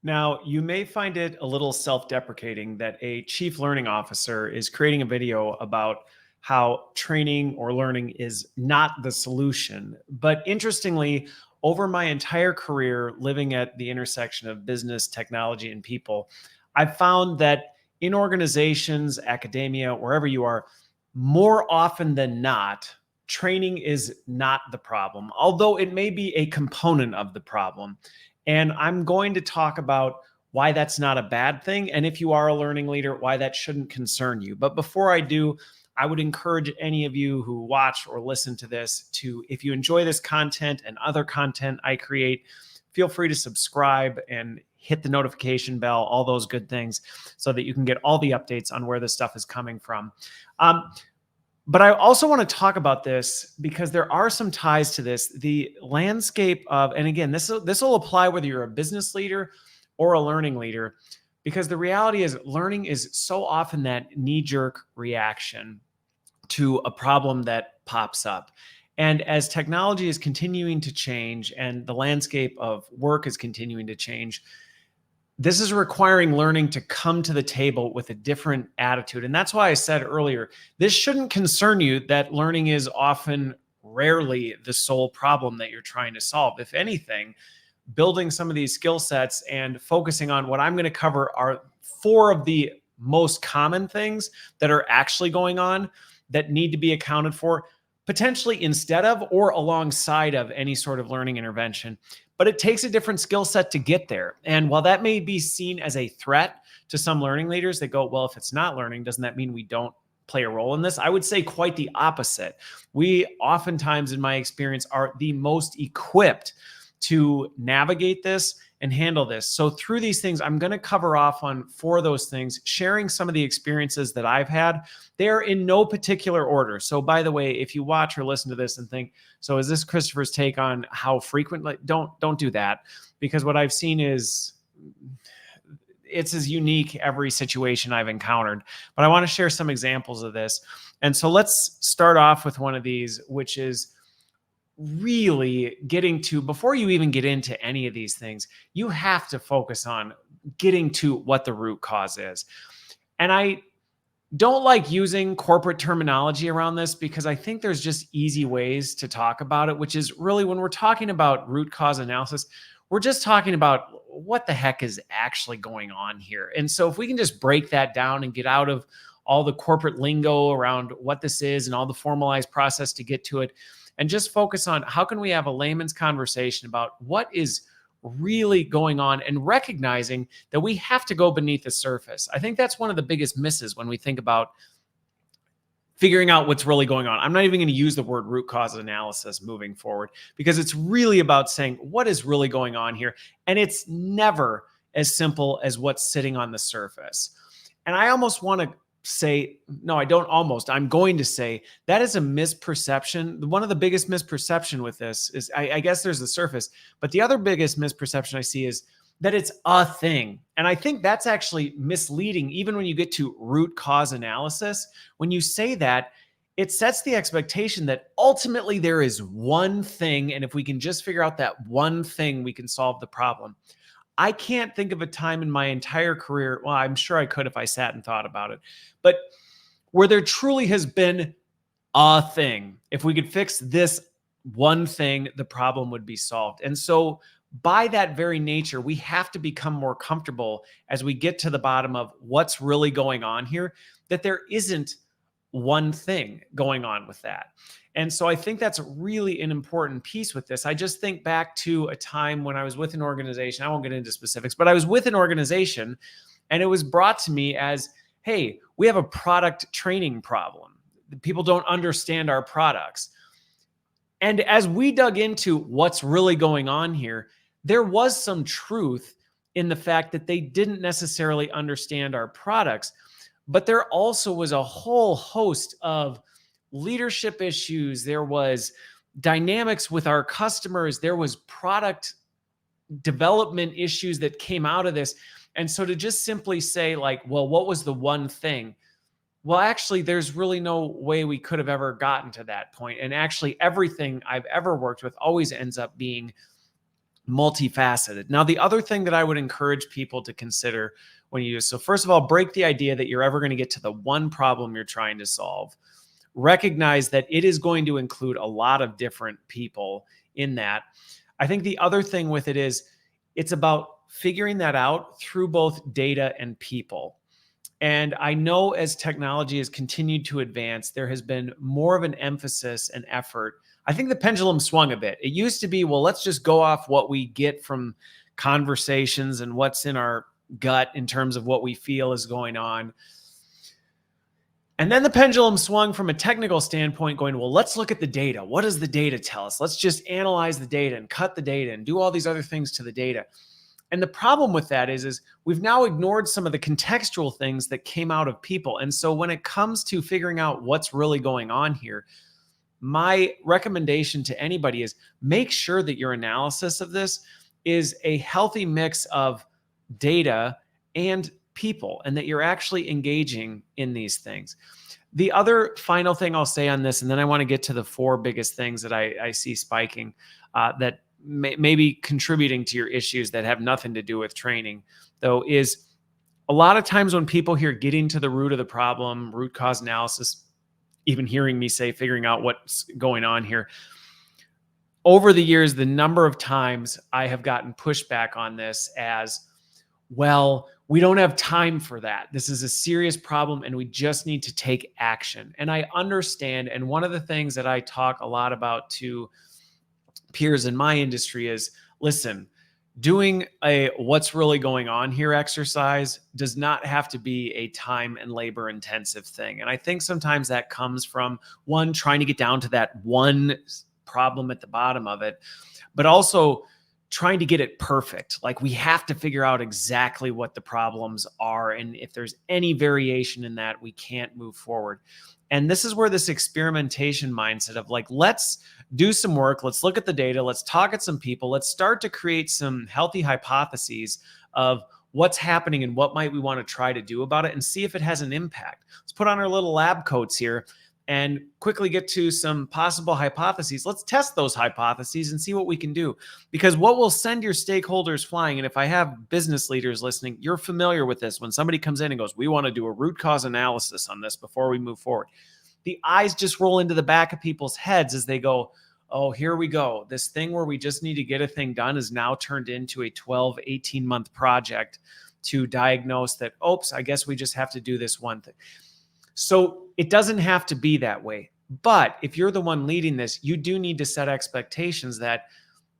Now, you may find it a little self deprecating that a chief learning officer is creating a video about how training or learning is not the solution. But interestingly, over my entire career living at the intersection of business, technology, and people, I've found that in organizations, academia, wherever you are, more often than not, training is not the problem, although it may be a component of the problem. And I'm going to talk about why that's not a bad thing. And if you are a learning leader, why that shouldn't concern you. But before I do, I would encourage any of you who watch or listen to this to, if you enjoy this content and other content I create, feel free to subscribe and hit the notification bell, all those good things, so that you can get all the updates on where this stuff is coming from. But I also want to talk about this because there are some ties to this. The landscape of, and again, this will apply whether you're a business leader or a learning leader, because the reality is learning is so often that knee-jerk reaction to a problem that pops up. And as technology is continuing to change and the landscape of work is continuing to change, this is requiring learning to come to the table with a different attitude. And that's why I said earlier, this shouldn't concern you that learning is often rarely the sole problem that you're trying to solve. If anything, building some of these skill sets and focusing on what I'm going to cover are four of the most common things that are actually going on that need to be accounted for, potentially instead of or alongside of any sort of learning intervention. But it takes a different skill set to get there. And while that may be seen as a threat to some learning leaders, they go, well, if it's not learning, doesn't that mean we don't play a role in this? I would say quite the opposite. We oftentimes, in my experience, are the most equipped to navigate this and handle this. So through these things, I'm going to cover off on four of those things, sharing some of the experiences that I've had. They're in no particular order. So by the way, if you watch or listen to this and think, so is this Christopher's take on how frequently? Don't do that, because what I've seen is it's as unique every situation I've encountered. But I want to share some examples of this. And so let's start off with one of these, which is really getting to, before you even get into any of these things, you have to focus on getting to what the root cause is. And I don't like using corporate terminology around this because I think there's just easy ways to talk about it, which is really when we're talking about root cause analysis, we're just talking about what the heck is actually going on here. And so if we can just break that down and get out of all the corporate lingo around what this is and all the formalized process to get to it, and just focus on how can we have a layman's conversation about what is really going on and recognizing that we have to go beneath the surface. I think that's one of the biggest misses when we think about figuring out what's really going on. I'm not even going to use the word root cause analysis moving forward, because it's really about saying what is really going on here. And it's never as simple as what's sitting on the surface. And I almost want to say, no, I don't almost, I'm going to say that is a misperception. One of the biggest misperception with this is, I guess there's the surface, but the other biggest misperception I see is that it's a thing. And I think that's actually misleading. Even when you get to root cause analysis, when you say that, it sets the expectation that ultimately there is one thing. And if we can just figure out that one thing, we can solve the problem. I can't think of a time in my entire career, well, I'm sure I could if I sat and thought about it, but where there truly has been a thing. If we could fix this one thing, the problem would be solved. And so by that very nature, we have to become more comfortable as we get to the bottom of what's really going on here, that there isn't one thing going on with that. And so I think that's really an important piece with this. I just think back to a time when I was with an organization. I won't get into specifics, but I was with an organization and it was brought to me as, hey, we have a product training problem. People don't understand our products. And as we dug into what's really going on here, there was some truth in the fact that they didn't necessarily understand our products, but there also was a whole host of leadership issues. There was dynamics with our customers. There was product development issues that came out of this. And so to just simply say like, well, what was the one thing? Well, actually, there's really no way we could have ever gotten to that point. And actually, everything I've ever worked with always ends up being multifaceted. Now, the other thing that I would encourage people to consider when you do so, first of all, break the idea that you're ever going to get to the one problem you're trying to solve. Recognize that it is going to include a lot of different people in that. I think the other thing with it is it's about figuring that out through both data and people. And I know as technology has continued to advance, there has been more of an emphasis and effort. I think the pendulum swung a bit. It used to be, well, let's just go off what we get from conversations and what's in our gut in terms of what we feel is going on. And then the pendulum swung from a technical standpoint, going, well, let's look at the data. What does the data tell us? Let's just analyze the data and cut the data and do all these other things to the data. And the problem with that is we've now ignored some of the contextual things that came out of people. And so when it comes to figuring out what's really going on here, my recommendation to anybody is make sure that your analysis of this is a healthy mix of data and people, and that you're actually engaging in these things. The other final thing I'll say on this, and then I want to get to the four biggest things that I see spiking that may be contributing to your issues that have nothing to do with training, though, is a lot of times when people hear getting to the root of the problem, root cause analysis, even hearing me say figuring out what's going on here, over the years, the number of times I have gotten pushback on this as, well, we don't have time for that. This is a serious problem and we just need to take action. And I understand. And one of the things that I talk a lot about to peers in my industry is, listen, doing a what's really going on here exercise does not have to be a time and labor intensive thing. And I think sometimes that comes from one, trying to get down to that one problem at the bottom of it, but also trying to get it perfect. Like we have to figure out exactly what the problems are. And if there's any variation in that, we can't move forward. And this is where this experimentation mindset of like, let's do some work. Let's look at the data. Let's talk at some people. Let's start to create some healthy hypotheses of what's happening and what might we want to try to do about it and see if it has an impact. Let's put on our little lab coats here and quickly get to some possible hypotheses. Let's test those hypotheses and see what we can do. Because what will send your stakeholders flying, and if I have business leaders listening, you're familiar with this. When somebody comes in and goes, we want to do a root cause analysis on this before we move forward, the eyes just roll into the back of people's heads as they go, oh, here we go. This thing where we just need to get a thing done is now turned into a 12, 18-month project to diagnose that, oops, I guess we just have to do this one thing. So it doesn't have to be that way. But if you're the one leading this, you do need to set expectations that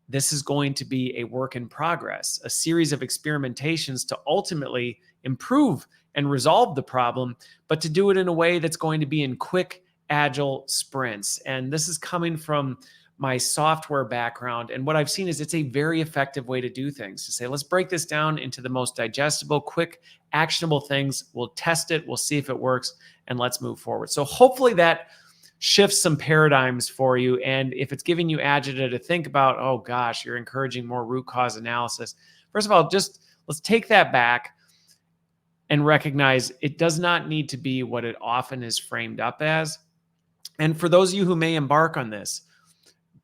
this is going to be a work in progress, a series of experimentations to ultimately improve and resolve the problem, but to do it in a way that's going to be in quick, agile sprints. And this is coming from my software background. And what I've seen is it's a very effective way to do things, to say, let's break this down into the most digestible, quick, actionable things. We'll test it. We'll see if it works, and let's move forward. So hopefully that shifts some paradigms for you. And if it's giving you agita to think about, oh gosh, you're encouraging more root cause analysis. First of all, just let's take that back and recognize it does not need to be what it often is framed up as. And for those of you who may embark on this,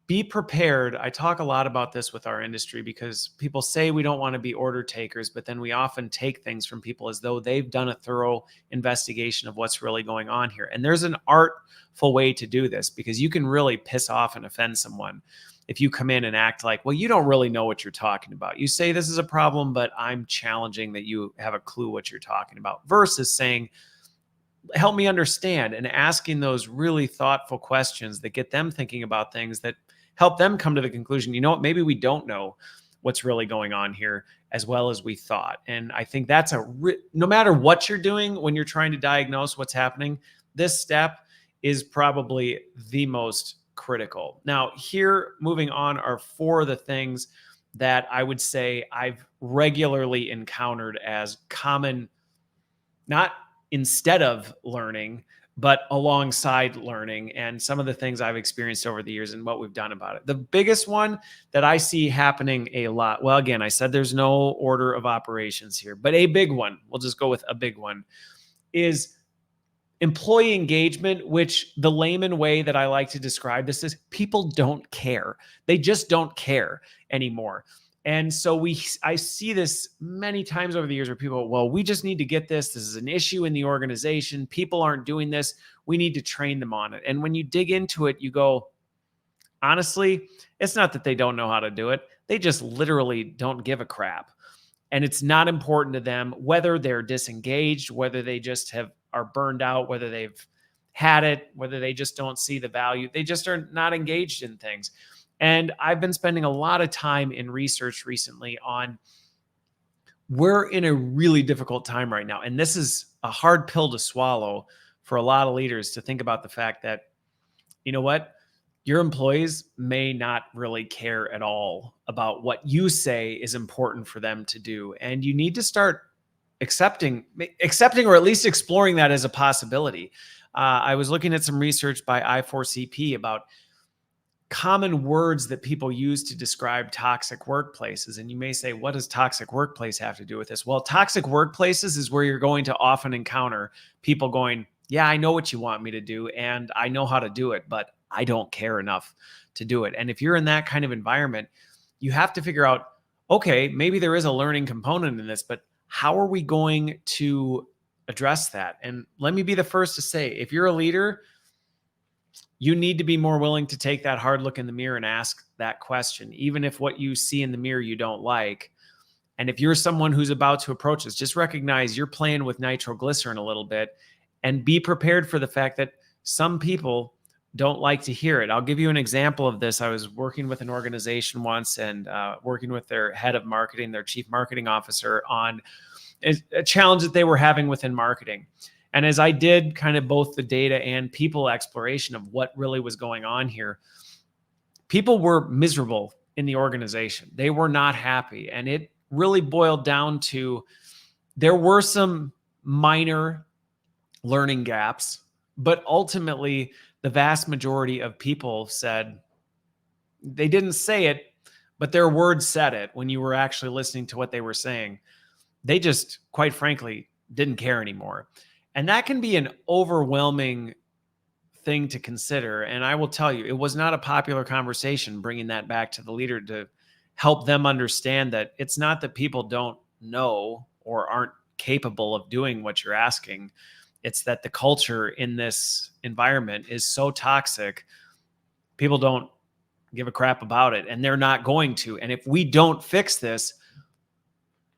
be prepared. I talk a lot about this with our industry because people say we don't want to be order takers, but then we often take things from people as though they've done a thorough investigation of what's really going on here. And there's an artful way to do this because you can really piss off and offend someone if you come in and act like, well, you don't really know what you're talking about. You say this is a problem, but I'm challenging that you have a clue what you're talking about, versus saying, help me understand, and asking those really thoughtful questions that get them thinking about things that help them come to the conclusion, you know what, maybe we don't know what's really going on here as well as we thought. And I think that's no matter what you're doing when you're trying to diagnose what's happening, this step is probably the most critical. Now, here, moving on, are four of the things that I would say I've regularly encountered as common, not instead of learning, but alongside learning, and some of the things I've experienced over the years and what we've done about it. The biggest one that I see happening a lot, well, again, I said there's no order of operations here, but a big one, we'll just go with a big one, is employee engagement, which the layman way that I like to describe this is people don't care. They just don't care anymore. And so I see this many times over the years where people, well, we just need to get this. This is an issue in the organization. People aren't doing this. We need to train them on it. And when you dig into it, you go, honestly, it's not that they don't know how to do it. They just literally don't give a crap. And it's not important to them whether they're disengaged, whether they just are burned out, whether they've had it, whether they just don't see the value. They just are not engaged in things. And I've been spending a lot of time in research recently on, we're in a really difficult time right now. And this is a hard pill to swallow for a lot of leaders, to think about the fact that, you know what? Your employees may not really care at all about what you say is important for them to do. And you need to start accepting, or at least exploring that as a possibility. I was looking at some research by I4CP about common words that people use to describe toxic workplaces. And you may say, what does toxic workplace have to do with this? Well, toxic workplaces is where you're going to often encounter people going, yeah, I know what you want me to do, and I know how to do it, but I don't care enough to do it. And if you're in that kind of environment, you have to figure out, okay, maybe there is a learning component in this, but how are we going to address that? And let me be the first to say, if you're a leader, you need to be more willing to take that hard look in the mirror and ask that question, even if what you see in the mirror you don't like. And if you're someone who's about to approach this, just recognize you're playing with nitroglycerin a little bit, and be prepared for the fact that some people don't like to hear it. I'll give you an example of this. I was working with an organization once, and working with their head of marketing, their chief marketing officer, on a challenge that they were having within marketing. And as I did kind of both the data and people exploration of what really was going on here, people were miserable in the organization. They were not happy. And it really boiled down to, there were some minor learning gaps, but ultimately the vast majority of people said, they didn't say it, but their words said it when you were actually listening to what they were saying. They just, quite frankly, didn't care anymore. And that can be an overwhelming thing to consider. And I will tell you, it was not a popular conversation bringing that back to the leader to help them understand that it's not that people don't know or aren't capable of doing what you're asking. It's that the culture in this environment is so toxic, people don't give a crap about it, and they're not going to. And if we don't fix this,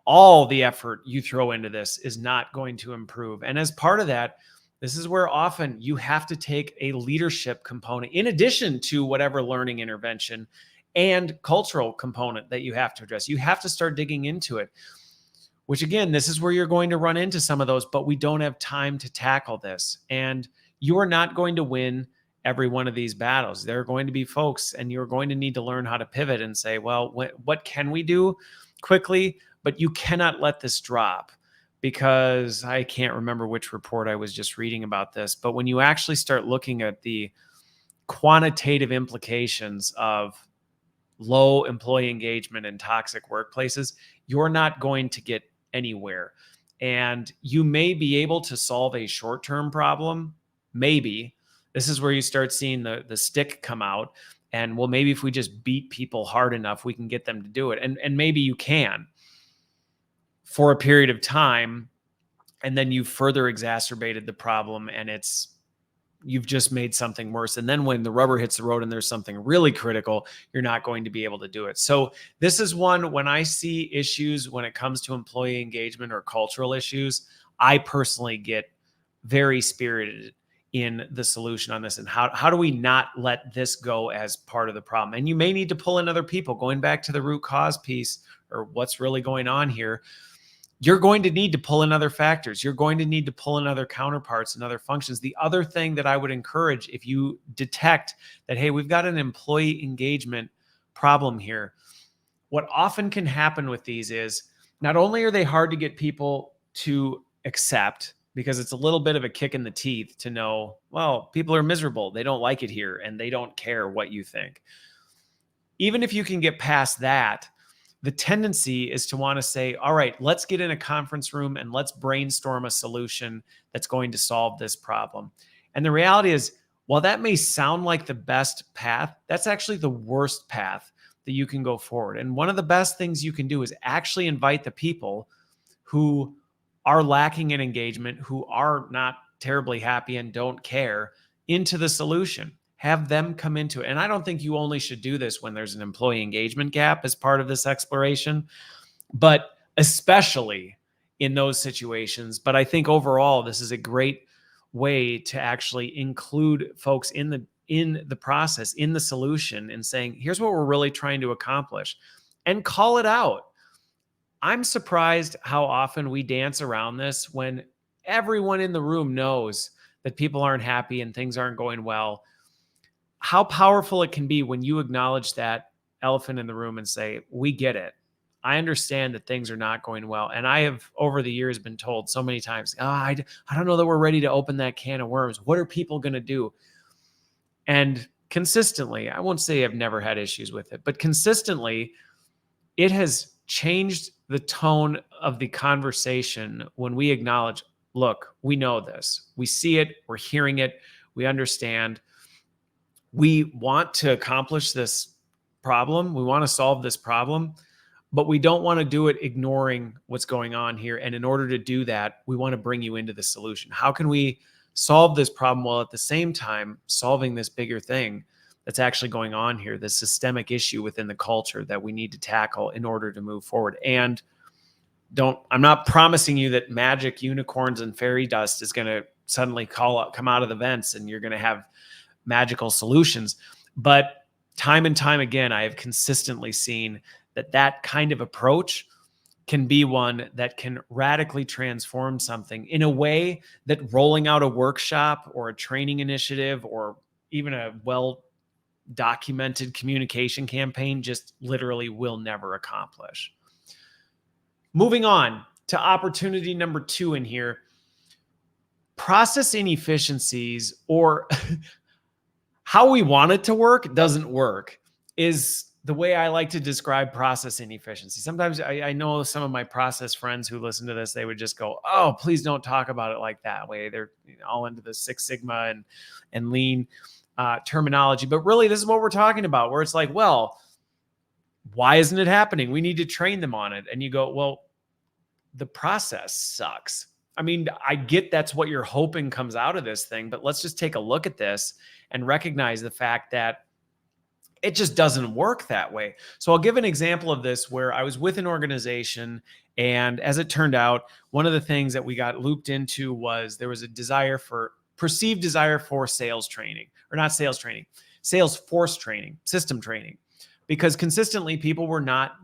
all the effort you throw into this is not going to improve. And as part of that, this is where often you have to take a leadership component in addition to whatever learning intervention and cultural component that you have to address. You have to start digging into it, which again, this is where you're going to run into some of those, but we don't have time to tackle this. And you are not going to win every one of these battles. There are going to be folks, and you're going to need to learn how to pivot and say, well, what can we do quickly? But you cannot let this drop, because I can't remember which report I was just reading about this. But when you actually start looking at the quantitative implications of low employee engagement in toxic workplaces, you're not going to get anywhere. And you may be able to solve a short-term problem. Maybe this is where you start seeing the stick come out. And well, maybe if we just beat people hard enough, we can get them to do it. And maybe you can for a period of time, and then you've further exacerbated the problem, and you've just made something worse. And then when the rubber hits the road and there's something really critical, you're not going to be able to do it. So this is one, when I see issues when it comes to employee engagement or cultural issues, I personally get very spirited in the solution on this. And how do we not let this go as part of the problem? And you may need to pull in other people, going back to the root cause piece, or what's really going on here. You're going to need to pull in other factors. You're going to need to pull in other counterparts and other functions. The other thing that I would encourage, if you detect that, hey, we've got an employee engagement problem here, what often can happen with these is, not only are they hard to get people to accept, because it's a little bit of a kick in the teeth to know, well, people are miserable, they don't like it here, and they don't care what you think. Even if you can get past that, the tendency is to want to say, all right, let's get in a conference room and let's brainstorm a solution that's going to solve this problem. And the reality is, while that may sound like the best path, that's actually the worst path, that you can go forward. And one of the best things you can do is actually invite the people who are lacking in engagement, who are not terribly happy and don't care, into the solution. Have them come into it. And I don't think you only should do this when there's an employee engagement gap as part of this exploration, but especially in those situations. But I think overall, this is a great way to actually include folks in the process, in the solution, and saying, here's what we're really trying to accomplish, and call it out. I'm surprised how often we dance around this when everyone in the room knows that people aren't happy and things aren't going well. How powerful it can be when you acknowledge that elephant in the room and say, we get it. I understand that things are not going well. And I have over the years been told so many times, I don't know that we're ready to open that can of worms. What are people going to do? And consistently, I won't say I've never had issues with it, but consistently, it has changed the tone of the conversation when we acknowledge, look, we know this. We see it. We're hearing it. We understand. We want to accomplish this problem. We want to solve this problem, but we don't want to do it ignoring what's going on here. And in order to do that, we want to bring you into the solution. How can we solve this problem while at the same time solving this bigger thing that's actually going on here, this systemic issue within the culture that we need to tackle in order to move forward? And I'm not promising you that magic unicorns and fairy dust is going to suddenly come out of the vents and you're going to have magical solutions. But time and time again, I have consistently seen that kind of approach can be one that can radically transform something in a way that rolling out a workshop or a training initiative or even a well-documented communication campaign just literally will never accomplish. Moving on to opportunity number 2 in here, process inefficiencies, or how we want it to work doesn't work, is the way I like to describe process inefficiency. Sometimes I know some of my process friends who listen to this, they would just go, oh, please don't talk about it like that way. They're all into the Six Sigma and lean terminology. But really, this is what we're talking about, where it's like, well, why isn't it happening? We need to train them on it. And you go, well, the process sucks. I mean, I get that's what you're hoping comes out of this thing, but let's just take a look at this and recognize the fact that it just doesn't work that way. So I'll give an example of this where I was with an organization, and as it turned out, one of the things that we got looped into was there was a perceived desire for sales training, or not sales training, sales force training, system training, because consistently people were not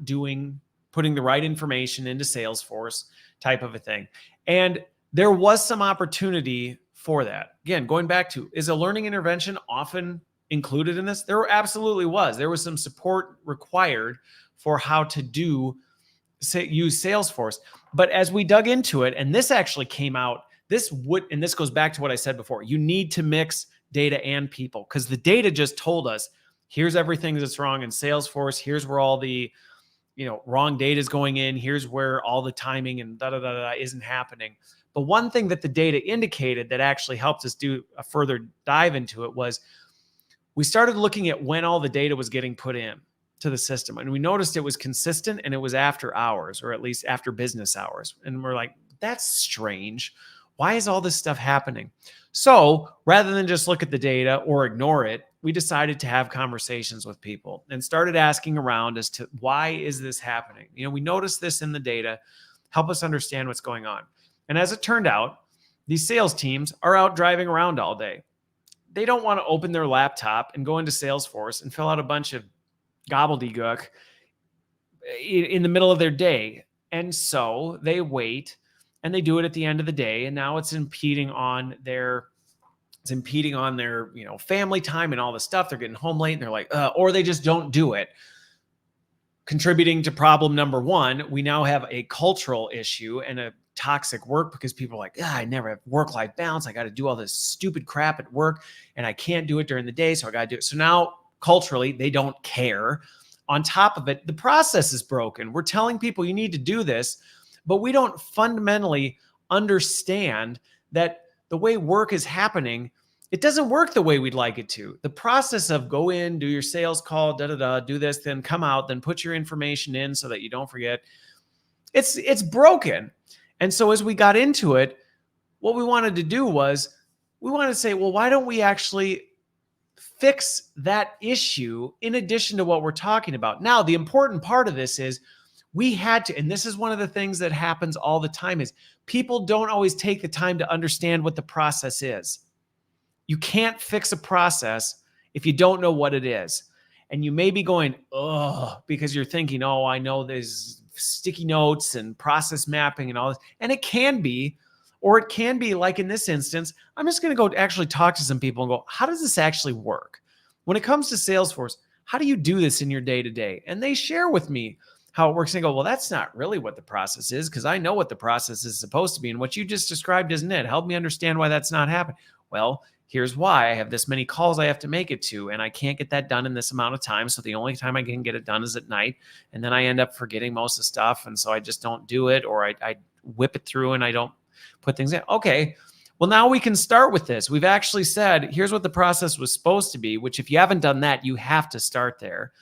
putting the right information into Salesforce type of a thing. And there was some opportunity for that. Again, going back to, is a learning intervention often included in this? There absolutely was. There was some support required for how to use Salesforce. But as we dug into it, and this actually came out, and this goes back to what I said before, you need to mix data and people, because the data just told us, here's everything that's wrong in Salesforce. Here's where all the wrong data is going in. Here's where all the timing and isn't happening. But one thing that the data indicated that actually helped us do a further dive into it was we started looking at when all the data was getting put in to the system. And we noticed it was consistent, and it was after hours, or at least after business hours. And we're like, that's strange. Why is all this stuff happening? So rather than just look at the data or ignore it, we decided to have conversations with people and started asking around as to why is this happening? We noticed this in the data. Help us understand what's going on. And as it turned out, these sales teams are out driving around all day. They don't want to open their laptop and go into Salesforce and fill out a bunch of gobbledygook in the middle of their day. And so they wait, and they do it at the end of the day. And now it's impeding on their family time and all this stuff. They're getting home late, and they're like, or they just don't do it. Contributing to problem number 1, we now have a cultural issue and a toxic work, because people are like, I never have work-life balance. I got to do all this stupid crap at work, and I can't do it during the day, so I got to do it. So now culturally, they don't care. On top of it, the process is broken. We're telling people you need to do this, but we don't fundamentally understand that the way work is happening it doesn't work the way we'd like it to. The process of go in, do your sales call, do this, then come out, then put your information in so that you don't forget. It's broken. And so as we got into it, what we wanted to do was we wanted to say, well, why don't we actually fix that issue in addition to what we're talking about? Now, the important part of this is we had to, and this is one of the things that happens all the time, is people don't always take the time to understand what the process is. You can't fix a process if you don't know what it is. And you may be going, oh, because you're thinking, oh, I know there's sticky notes and process mapping and all this. And it can be, or it can be like in this instance, I'm just going to go actually talk to some people and go, how does this actually work? When it comes to Salesforce, how do you do this in your day-to-day? And they share with me how it works. And I go, well, that's not really what the process is, because I know what the process is supposed to be. And what you just described isn't it. Help me understand why that's not happening. Well, here's why. I have this many calls I have to make it to, and I can't get that done in this amount of time. So the only time I can get it done is at night. And then I end up forgetting most of the stuff. And so I just don't do it, or I whip it through and I don't put things in. Okay. Well, now we can start with this. We've actually said, here's what the process was supposed to be, which if you haven't done that, you have to start there.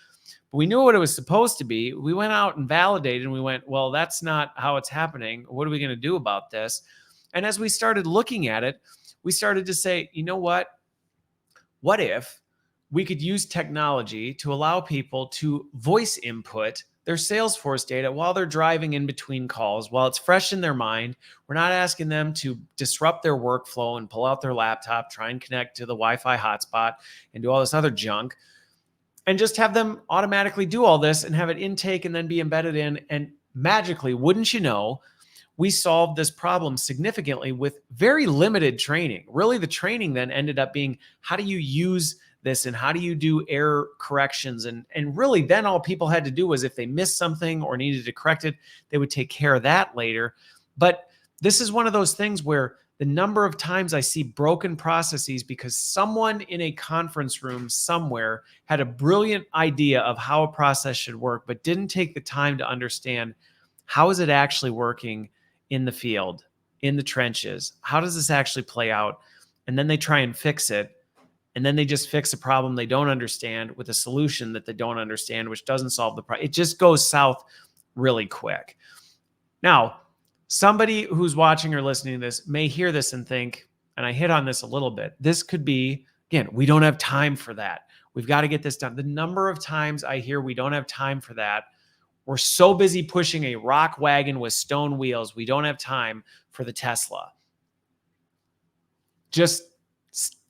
But we knew what it was supposed to be. We went out and validated, and we went, well, that's not how it's happening. What are we going to do about this? And as we started looking at it, we started to say, you know what? What if we could use technology to allow people to voice input their Salesforce data while they're driving in between calls, while it's fresh in their mind? We're not asking them to disrupt their workflow and pull out their laptop, try and connect to the Wi-Fi hotspot and do all this other junk, and just have them automatically do all this and have it intake and then be embedded in. And magically, wouldn't you know, we solved this problem significantly with very limited training. Really, the training then ended up being, how do you use this and how do you do error corrections? And really then all people had to do was, if they missed something or needed to correct it, they would take care of that later. But this is one of those things where the number of times I see broken processes because someone in a conference room somewhere had a brilliant idea of how a process should work, but didn't take the time to understand, how is it actually working in the field, in the trenches? How does this actually play out? And then they try and fix it. And then they just fix a problem they don't understand with a solution that they don't understand, which doesn't solve the problem. It just goes south really quick. Now, somebody who's watching or listening to this may hear this and think, and I hit on this a little bit, this could be, again, we don't have time for that. We've got to get this done. The number of times I hear we don't have time for that. We're so busy pushing a rock wagon with stone wheels, we don't have time for the Tesla. Just,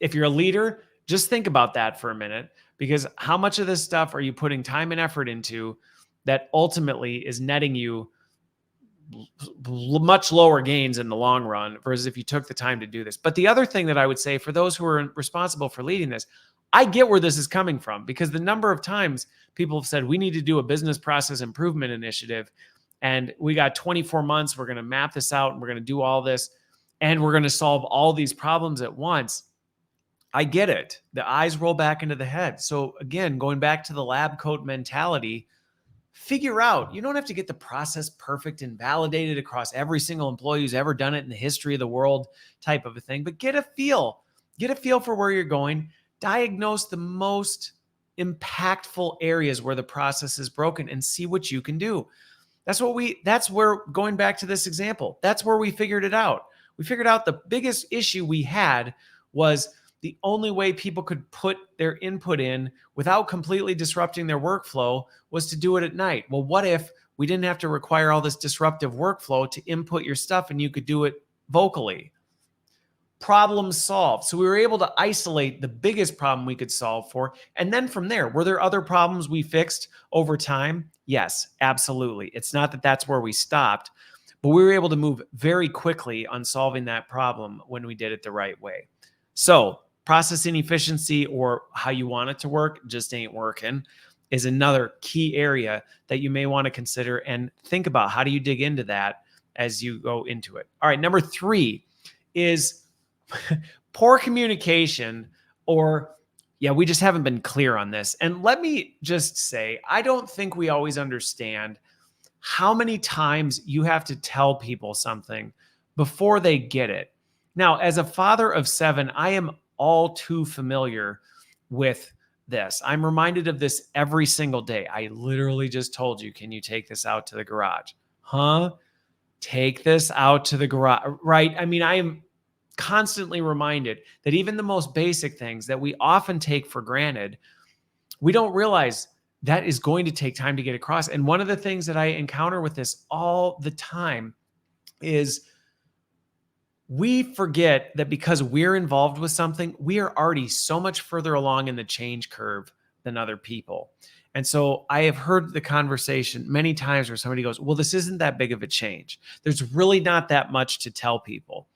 if you're a leader, just think about that for a minute, because how much of this stuff are you putting time and effort into that ultimately is netting you much lower gains in the long run versus if you took the time to do this? But the other thing that I would say for those who are responsible for leading this, I get where this is coming from, because the number of times people have said, we need to do a business process improvement initiative, and we got 24 months, we're going to map this out, and we're going to do all this, and we're going to solve all these problems at once. I get it. The eyes roll back into the head. So again, going back to the lab coat mentality, figure out, you don't have to get the process perfect and validated across every single employee who's ever done it in the history of the world type of a thing, but get a feel for where you're going. Diagnose the most impactful areas where the process is broken and see what you can do. That's where, going back to this example, that's where we figured it out. We figured out the biggest issue we had was the only way people could put their input in without completely disrupting their workflow was to do it at night. Well, what if we didn't have to require all this disruptive workflow to input your stuff and you could do it vocally? Problem solved. So we were able to isolate the biggest problem we could solve for. And then from there, were there other problems we fixed over time? Yes, absolutely. It's not that that's where we stopped, but we were able to move very quickly on solving that problem when we did it the right way. So process inefficiency, or how you want it to work, just ain't working, is another key area that you may want to consider and think about. How do you dig into that as you go into it? All right, number 3 is poor communication, or we just haven't been clear on this. And let me just say, I don't think we always understand how many times you have to tell people something before they get it. Now, as a father of 7, I am all too familiar with this. I'm reminded of this every single day. I literally just told you, can you take this out to the garage? Huh? Take this out to the garage, right? I mean, I am constantly reminded that even the most basic things that we often take for granted, we don't realize that is going to take time to get across. And one of the things that I encounter with this all the time is we forget that because we're involved with something, we are already so much further along in the change curve than other people. And so I have heard the conversation many times where somebody goes, well, this isn't that big of a change. There's really not that much to tell people.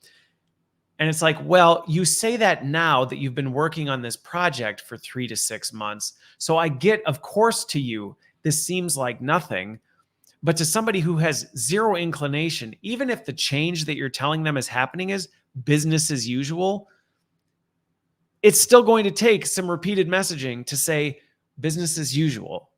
And it's like, well, you say that now that you've been working on this project for 3 to 6 months. So I get, of course, to you, this seems like nothing. But to somebody who has zero inclination, even if the change that you're telling them is happening is business as usual, it's still going to take some repeated messaging to say business as usual.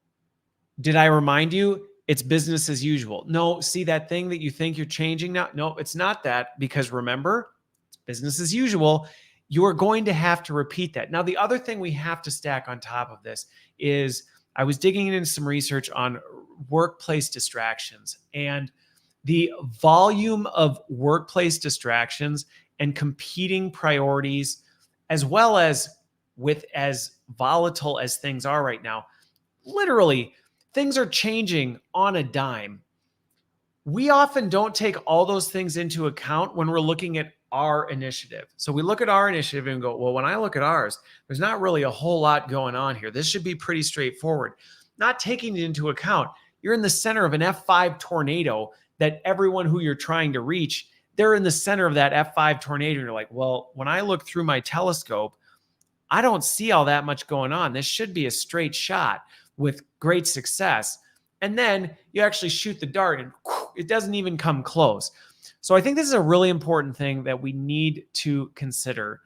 Did I remind you? It's business as usual. No, see that thing that you think you're changing now? No, it's not that, because remember, it's business as usual. You are going to have to repeat that. Now, the other thing we have to stack on top of this is I was digging into some research on workplace distractions, and the volume of workplace distractions and competing priorities, as well as with as volatile as things are right now, literally things are changing on a dime. We often don't take all those things into account when we're looking at our initiative. So we look at our initiative and go, well, when I look at ours, there's not really a whole lot going on here. This should be pretty straightforward. Not taking it into account, you're in the center of an F5 tornado that everyone who you're trying to reach, they're in the center of that F5 tornado. And you're like, well, when I look through my telescope, I don't see all that much going on. This should be a straight shot with great success. And then you actually shoot the dart and it doesn't even come close. So I think this is a really important thing that we need to consider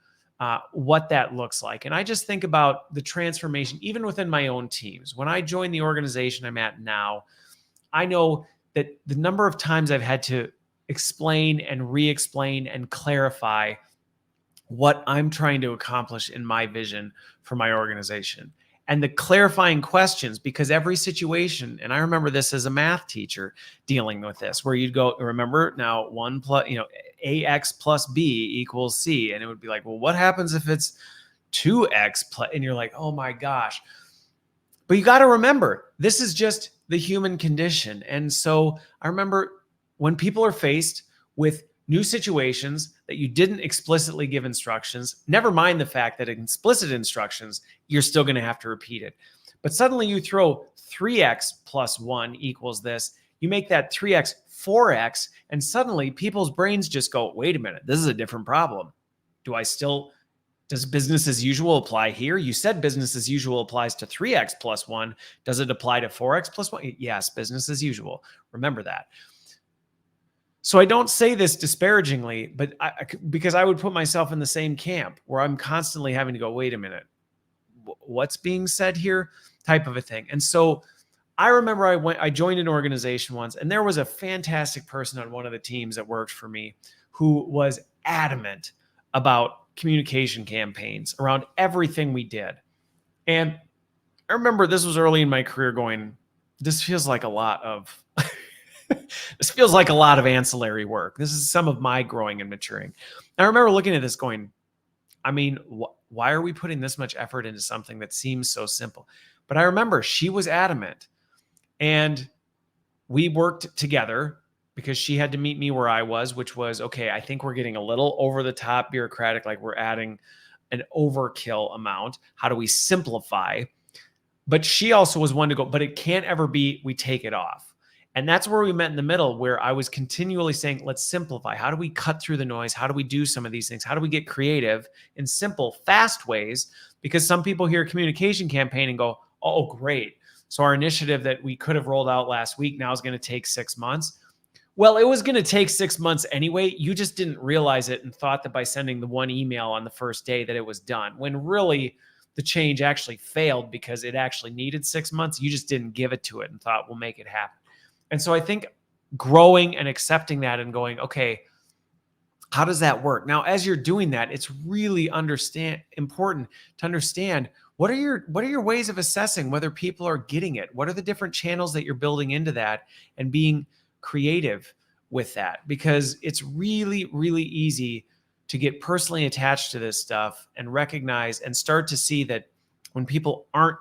what that looks like. And I just think about the transformation, even within my own teams. When I joined the organization I'm at now, I know that the number of times I've had to explain and re-explain and clarify what I'm trying to accomplish in my vision for my organization. And the clarifying questions, because every situation, and I remember this as a math teacher dealing with this, where you'd go, remember now AX plus B equals C. And it would be like, well, what happens if it's 2X plus, and you're like, oh my gosh. But you got to remember, this is just the human condition. And so I remember when people are faced with new situations that you didn't explicitly give instructions, never mind the fact that in explicit instructions, you're still going to have to repeat it. But suddenly you throw 3x plus 1 equals this. You make that 3x 4x, and suddenly people's brains just go, wait a minute, this is a different problem. Does business as usual apply here? You said business as usual applies to 3x plus 1. Does it apply to 4x plus 1? Yes, business as usual. Remember that. So I don't say this disparagingly, but because I would put myself in the same camp where I'm constantly having to go, wait a minute, what's being said here? Type of a thing. And so I remember I joined an organization once, and there was a fantastic person on one of the teams that worked for me who was adamant about communication campaigns around everything we did. And I remember this was early in my career going, this feels like a lot of ancillary work. This is some of my growing and maturing. I remember looking at this going, I mean, why are we putting this much effort into something that seems so simple? But I remember she was adamant, and we worked together because she had to meet me where I was, which was, okay, I think we're getting a little over the top bureaucratic, like we're adding an overkill amount. How do we simplify? But she also was one to go, but it can't ever be, we take it off. And that's where we met in the middle, where I was continually saying, let's simplify. How do we cut through the noise? How do we do some of these things? How do we get creative in simple, fast ways? Because some people hear communication campaign and go, oh, great. So our initiative that we could have rolled out last week now is going to take 6 months. Well, it was going to take 6 months anyway. You just didn't realize it and thought that by sending the one email on the first day that it was done, when really the change actually failed because it actually needed 6 months. You just didn't give it to it and thought, we'll make it happen. And so I think growing and accepting that and going, okay, How does that work? Now, as you're doing that, it's really important to understand what are your ways of assessing whether people are getting it? What are the different channels that you're building into that and being creative with that? Because it's really, really easy to get personally attached to this stuff and recognize and start to see that when people aren't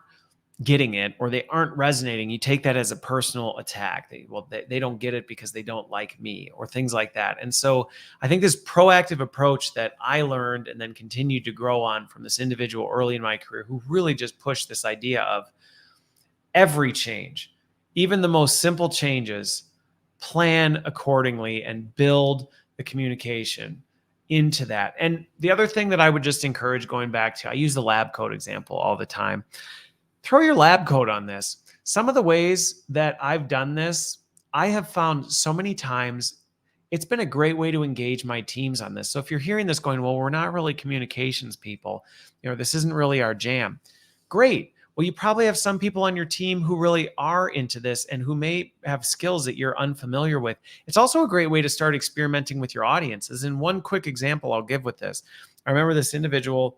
getting it or they aren't resonating, you take that as a personal attack. They don't get it because they don't like me or things like that. And so I think this proactive approach that I learned and then continued to grow on from this individual early in my career who really just pushed this idea of every change, even the most simple changes, plan accordingly and build the communication into that. And the other thing that I would just encourage, going back to, I use the lab coat example all the time. Throw your lab coat on this. Some of the ways that I've done this, I have found so many times it's been a great way to engage my teams on this. So if you're hearing this going, well, we're not really communications people, this isn't really our jam. Great. Well, you probably have some people on your team who really are into this and who may have skills that you're unfamiliar with. It's also a great way to start experimenting with your audiences. And one quick example I'll give with this. I remember this individual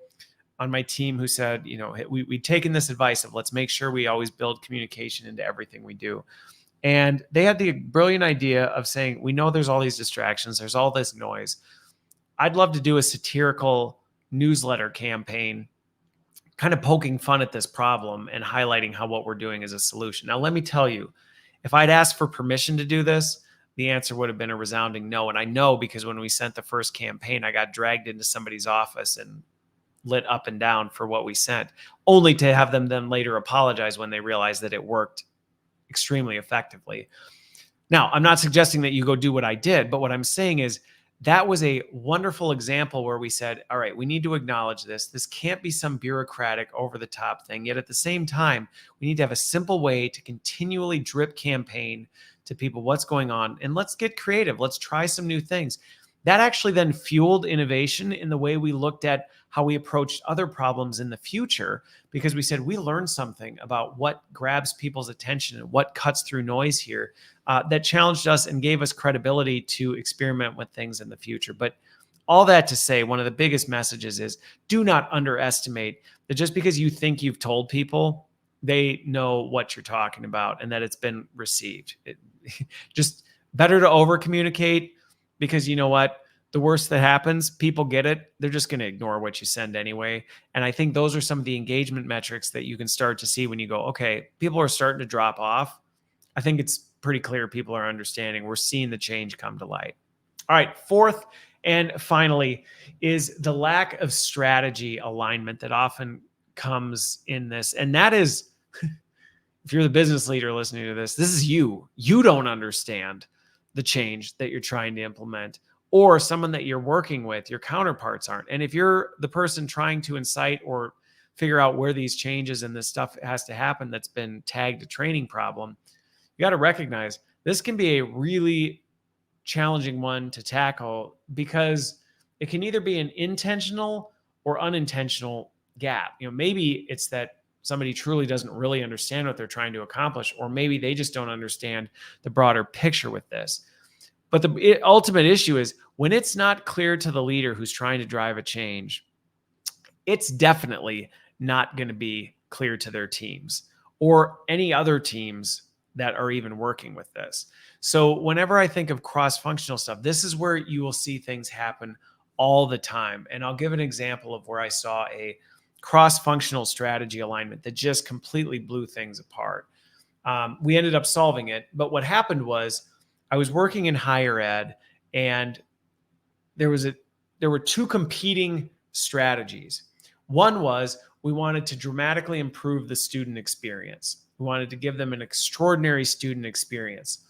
on my team who said, we'd taken this advice of let's make sure we always build communication into everything we do. And they had the brilliant idea of saying, we know there's all these distractions, there's all this noise. I'd love to do a satirical newsletter campaign, kind of poking fun at this problem and highlighting how what we're doing is a solution. Now, let me tell you, if I'd asked for permission to do this, the answer would have been a resounding no. And I know because when we sent the first campaign, I got dragged into somebody's office and lit up and down for what we sent, only to have them then later apologize when they realized that it worked extremely effectively. Now, I'm not suggesting that you go do what I did, but what I'm saying is that was a wonderful example where we said, all right, we need to acknowledge this. This can't be some bureaucratic over the top thing. Yet at the same time, we need to have a simple way to continually drip campaign to people what's going on. And let's get creative. Let's try some new things. That actually then fueled innovation in the way we looked at how we approached other problems in the future, because we said we learned something about what grabs people's attention and what cuts through noise here that challenged us and gave us credibility to experiment with things in the future. But all that to say, one of the biggest messages is do not underestimate that just because you think you've told people, they know what you're talking about and that it's been received. Just better to over communicate, because you know what? The worst that happens, people get it. They're just going to ignore what you send anyway. And I think those are some of the engagement metrics that you can start to see when you go, okay, people are starting to drop off. I think it's pretty clear people are understanding. We're seeing the change come to light. All right, fourth and finally is the lack of strategy alignment that often comes in this. And that is, if you're the business leader listening to this, this is you. You don't understand the change that you're trying to implement, or someone that you're working with, your counterparts aren't. And if you're the person trying to incite or figure out where these changes and this stuff has to happen that's been tagged a training problem, you got to recognize this can be a really challenging one to tackle, because it can either be an intentional or unintentional gap. Maybe it's that somebody truly doesn't really understand what they're trying to accomplish, or maybe they just don't understand the broader picture with this. But the ultimate issue is when it's not clear to the leader who's trying to drive a change, it's definitely not going to be clear to their teams or any other teams that are even working with this. So whenever I think of cross-functional stuff, this is where you will see things happen all the time. And I'll give an example of where I saw a cross-functional strategy alignment that just completely blew things apart. We ended up solving it, but what happened was I was working in higher ed, and there were two competing strategies. One was we wanted to dramatically improve the student experience. We wanted to give them an extraordinary student experience.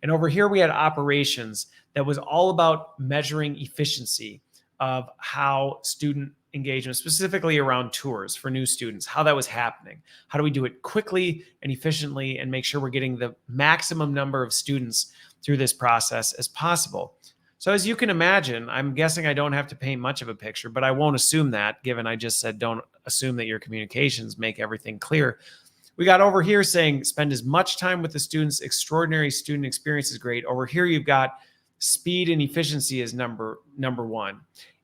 And over here we had operations that was all about measuring efficiency of how student engagement, specifically around tours for new students, how that was happening. How do we do it quickly and efficiently and make sure we're getting the maximum number of students through this process as possible? So as you can imagine, I'm guessing I don't have to paint much of a picture, but I won't assume that, given I just said don't assume that your communications make everything clear. We got over here saying spend as much time with the students, extraordinary student experience is great. Over here you've got speed and efficiency is number one.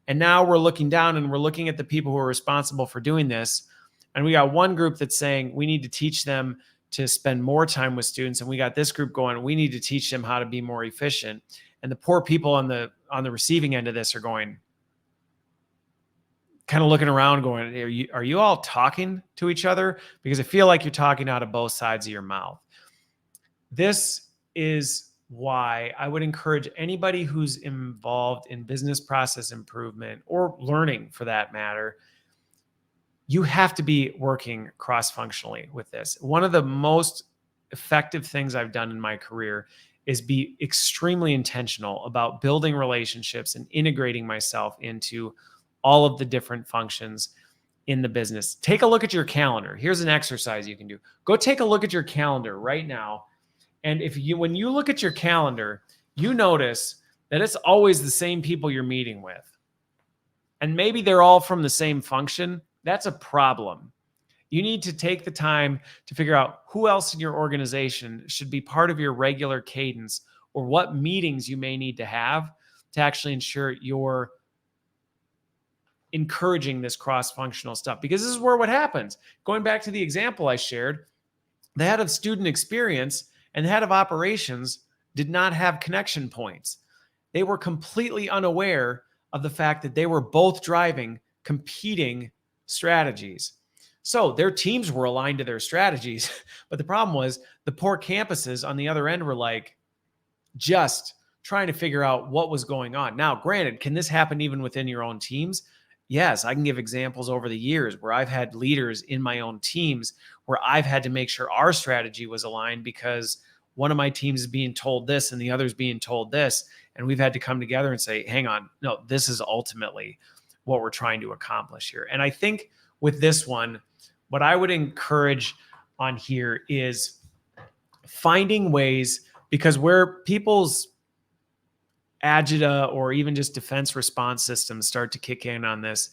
And now we're looking down and we're looking at the people who are responsible for doing this. And we got one group that's saying we need to teach them to spend more time with students. And we got this group going, we need to teach them how to be more efficient. And the poor people on the receiving end of this are going, kind of looking around going, are you all talking to each other? Because I feel like you're talking out of both sides of your mouth. This is why I would encourage anybody who's involved in business process improvement or learning for that matter, you have to be working cross-functionally with this. One of the most effective things I've done in my career is be extremely intentional about building relationships and integrating myself into all of the different functions in the business. Take a look at your calendar. Here's an exercise you can do. Go take a look at your calendar right now. And when you look at your calendar, you notice that it's always the same people you're meeting with. And maybe they're all from the same function. That's a problem. You need to take the time to figure out who else in your organization should be part of your regular cadence, or what meetings you may need to have to actually ensure you're encouraging this cross-functional stuff. Because this is where what happens. Going back to the example I shared, the head of student experience and the head of operations did not have connection points. They were completely unaware of the fact that they were both driving competing strategies. So their teams were aligned to their strategies, but the problem was the poor campuses on the other end were like just trying to figure out what was going on. Now, granted, can this happen even within your own teams? Yes, I can give examples over the years where I've had leaders in my own teams where I've had to make sure our strategy was aligned because one of my teams is being told this and the other's being told this. And we've had to come together and say, hang on, no, this is ultimately what we're trying to accomplish here. And I think with this one, what I would encourage on here is finding ways, because where people's agita or even just defense response systems start to kick in on this,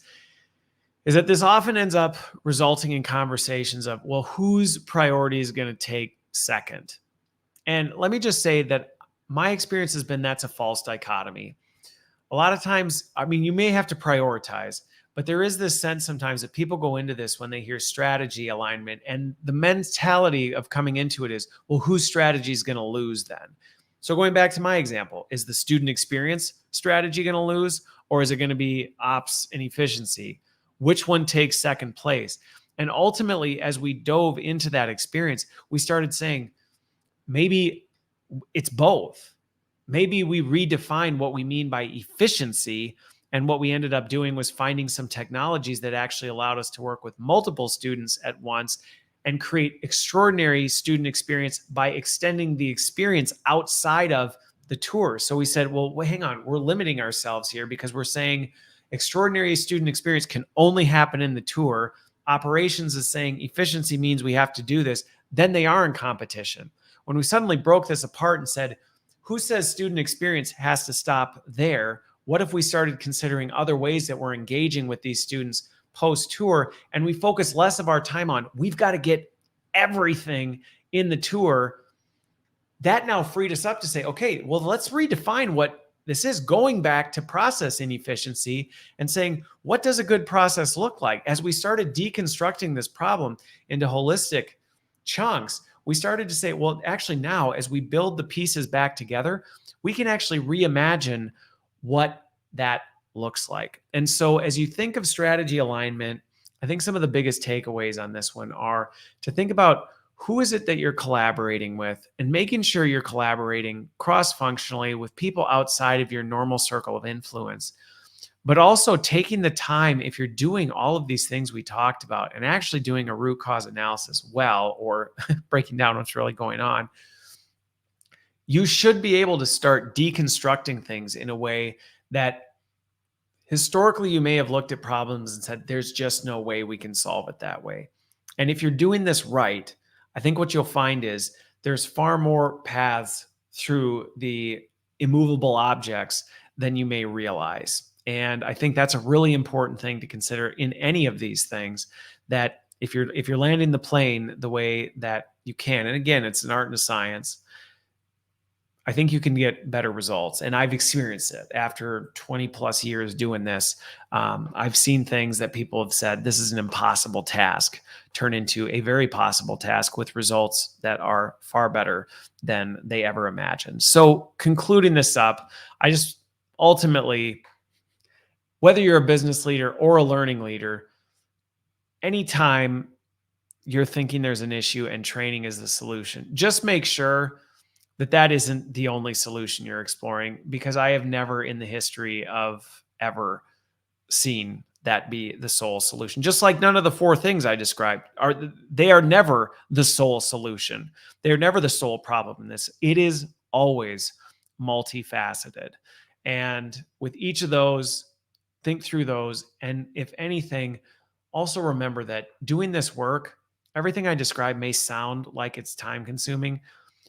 is that this often ends up resulting in conversations of, well, whose priority is going to take second? And let me just say that my experience has been that's a false dichotomy. A lot of times, I mean, you may have to prioritize, but there is this sense sometimes that people go into this when they hear strategy alignment, and the mentality of coming into it is, well, whose strategy is going to lose then? So going back to my example, is the student experience strategy going to lose, or is it going to be ops and efficiency? Which one takes second place? And ultimately, as we dove into that experience, we started saying, maybe it's both. Maybe we redefine what we mean by efficiency. And what we ended up doing was finding some technologies that actually allowed us to work with multiple students at once and create extraordinary student experience by extending the experience outside of the tour. So we said, well, hang on, we're limiting ourselves here because we're saying extraordinary student experience can only happen in the tour. Operations is saying efficiency means we have to do this. Then they are in competition. When we suddenly broke this apart and said, who says student experience has to stop there? What if we started considering other ways that we're engaging with these students post-tour, and we focus less of our time on, we've got to get everything in the tour? That now freed us up to say, okay, well, let's redefine what this is, going back to process inefficiency and saying, what does a good process look like? As we started deconstructing this problem into holistic chunks, we started to say, well, actually now, as we build the pieces back together, we can actually reimagine what that looks like. And so as you think of strategy alignment, I think some of the biggest takeaways on this one are to think about who is it that you're collaborating with, and making sure you're collaborating cross-functionally with people outside of your normal circle of influence. But also taking the time, if you're doing all of these things we talked about, and actually doing a root cause analysis well, or breaking down what's really going on, you should be able to start deconstructing things in a way that historically you may have looked at problems and said, there's just no way we can solve it that way. And if you're doing this right, I think what you'll find is there's far more paths through the immovable objects than you may realize. And I think that's a really important thing to consider in any of these things, that if you're landing the plane the way that you can, and again, it's an art and a science, I think you can get better results. And I've experienced it after 20 plus years doing this. I've seen things that people have said, this is an impossible task, turn into a very possible task with results that are far better than they ever imagined. So, concluding this up, I just ultimately, whether you're a business leader or a learning leader, anytime you're thinking there's an issue and training is the solution, just make sure that that isn't the only solution you're exploring, because I have never in the history of ever seen that be the sole solution. Just like none of the four things I described they are never the sole solution. They're never the sole problem in this. It is always multifaceted. And with each of those, think through those. And if anything, also remember that doing this work, everything I described may sound like it's time consuming.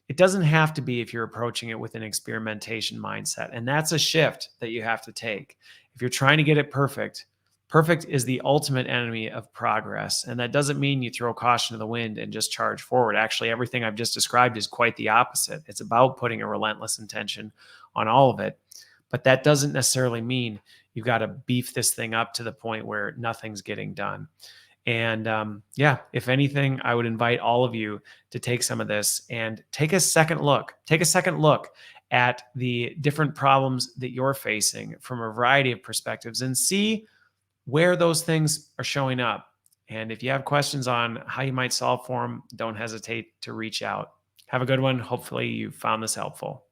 It doesn't have to be if you're approaching it with an experimentation mindset. And that's a shift that you have to take. If you're trying to get it perfect, perfect is the ultimate enemy of progress. And that doesn't mean you throw caution to the wind and just charge forward. Actually, everything I've just described is quite the opposite. It's about putting a relentless intention on all of it. But that doesn't necessarily mean you've got to beef this thing up to the point where nothing's getting done. And yeah, if anything, I would invite all of you to take some of this and take a second look. Take a second look at the different problems that you're facing from a variety of perspectives and see where those things are showing up. And if you have questions on how you might solve for them, don't hesitate to reach out. Have a good one. Hopefully you found this helpful.